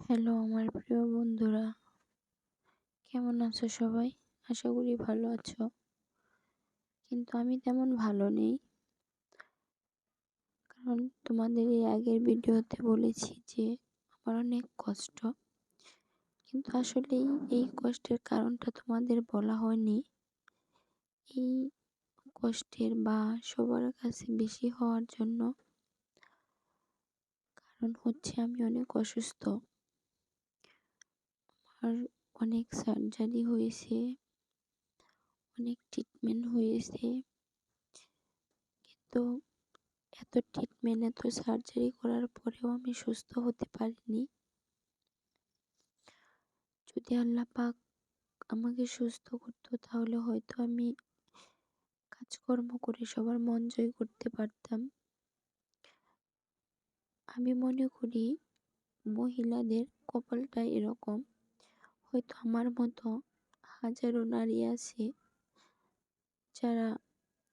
Hello আমার প্রিয় বন্ধুরা, কেমন আছো সবাই? আশা করি ভালো আছো। কিন্তু আমি তেমন ভালো নেই। কারণ তোমাদের এই আগের ভিডিওতে বলেছি যে আমার অনেক কষ্ট। কিন্তু আসলেই এই কষ্টের কারণটা তোমাদের বলা হয়নি। এই কষ্টের বা সবার কাছে বেশি হওয়ার জন্য কারণ হচ্ছে আমি অনেক অসুস্থ। আর অনেক সার্জারি হয়েছে, অনেক ট্রিটমেন্ট হয়েছে। তো এত ট্রিটমেন্ট, এত সার্জারি করার পরেও আমি সুস্থ হতে পারিনি। যদি আল্লাহ পাক আমাকে সুস্থ করতো তাহলে হয়তো আমি কাজকর্ম করে সবার মন জয় করতে পারতাম। আমি মনে করি মহিলাদের কপালটা এরকম। হয়তো আমার মতো হাজারো নারী আছে যারা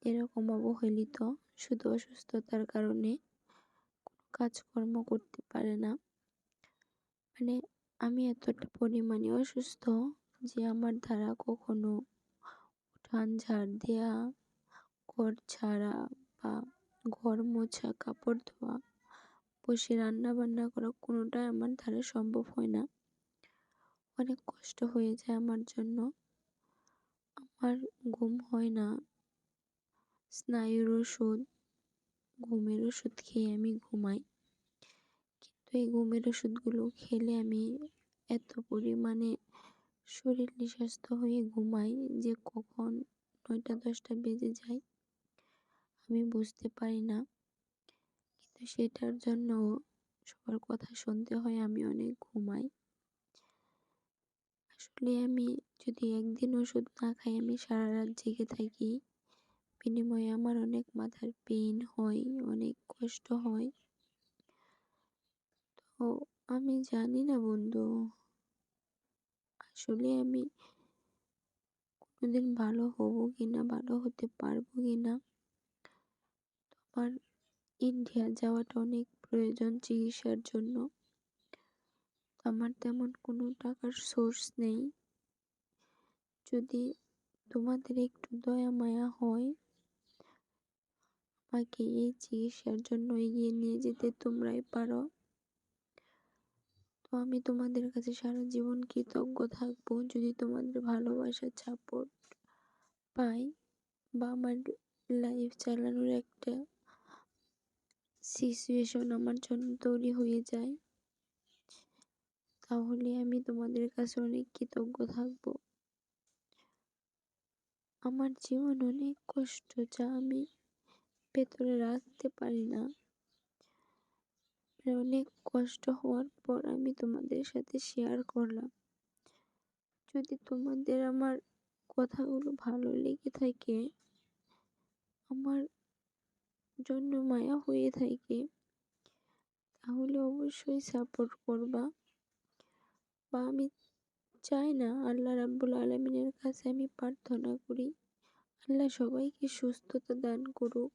এরকম অবহেলিত, শুধু অসুস্থতার কারণে কোনো কাজকর্ম করতে পারে না। মানে আমি এতটা পরিমাণে অসুস্থ যে আমার দ্বারা কখনো উঠান ঝাড় দেয়া, ঘর ঝাড়া বা ঘর মোছা, কাপড় ধোয়া, বসে রান্না বান্না করা কোনোটাই আমার দ্বারা সম্ভব হয় না। অনেক কষ্ট হয়ে যায় আমার জন্য। আমার ঘুম হয় না। স্নায়ুর ওষুধ, ঘুমের ওষুধ খেয়ে আমি ঘুমাই। কিন্তু এই ঘুমের ওষুধগুলো খেলে আমি এত পরিমাণে শরীর নিঃস্বাস্থ্য হয়ে ঘুমাই যে কখন ৯টা-১০টা বেজে যায় আমি বুঝতে পারি না। কিন্তু সেটার জন্য সবার কথা শুনতে হয় আমি অনেক ঘুমাই। আসলে আমি যদি একদিন ওষুধ না খাই আমি সারা রাত জেগে থাকি। বিনিময়ে আমার অনেক মাথার পেইন হয়, অনেক কষ্ট হয়। তো আমি জানি না বন্ধু, আসলে আমি কোনোদিন ভালো হবো কিনা, ভালো হতে পারবো কিনা। আমার ইন্ডিয়া যাওয়াটা অনেক প্রয়োজন চিকিৎসার জন্য। আমার তেমন কোনো টাকার সোর্স নেই। যদি তোমাদের একটু দয়া মায়া হয়, আমাকে এই চিকিৎসার জন্য এগিয়ে নিয়ে যেতে তোমরাই পারো। তো আমি তোমাদের কাছে সারা জীবন কৃতজ্ঞ থাকবো যদি তোমাদের ভালোবাসার সাপোর্ট পাই বা আমার লাইফ চালানোর একটা সিচুয়েশন আমার জন্য তৈরি হয়ে যায়, তাহলে আমি তোমাদের কাছে অনেক কৃতজ্ঞ থাকবো। আমার জীবন অনেক কষ্ট যা আমি ভেতরে রাখতে পারি না। অনেক কষ্ট হওয়ার পর আমি তোমাদের সাথে শেয়ার করলাম। যদি তোমাদের আমার কথাগুলো ভালো লেগে থাকে, আমার জন্য মায়া হয়ে থাকে, তাহলে অবশ্যই সাপোর্ট করবা। বা আমি চাই না, আল্লাহ রাব্বুল আলামিনের কাছে আমি প্রার্থনা করি আল্লাহ সবাইকে সুস্থতা দান করুক।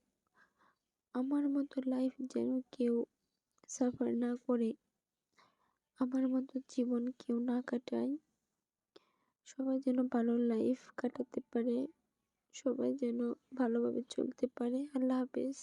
আমার মতো লাইফ যেন কেউ সাফার না করে, আমার মতো জীবন কেউ না কাটায়। সবাই যেন ভালো লাইফ কাটাতে পারে, সবাই যেন ভালোভাবে চলতে পারে। আল্লাহ হাফেজ।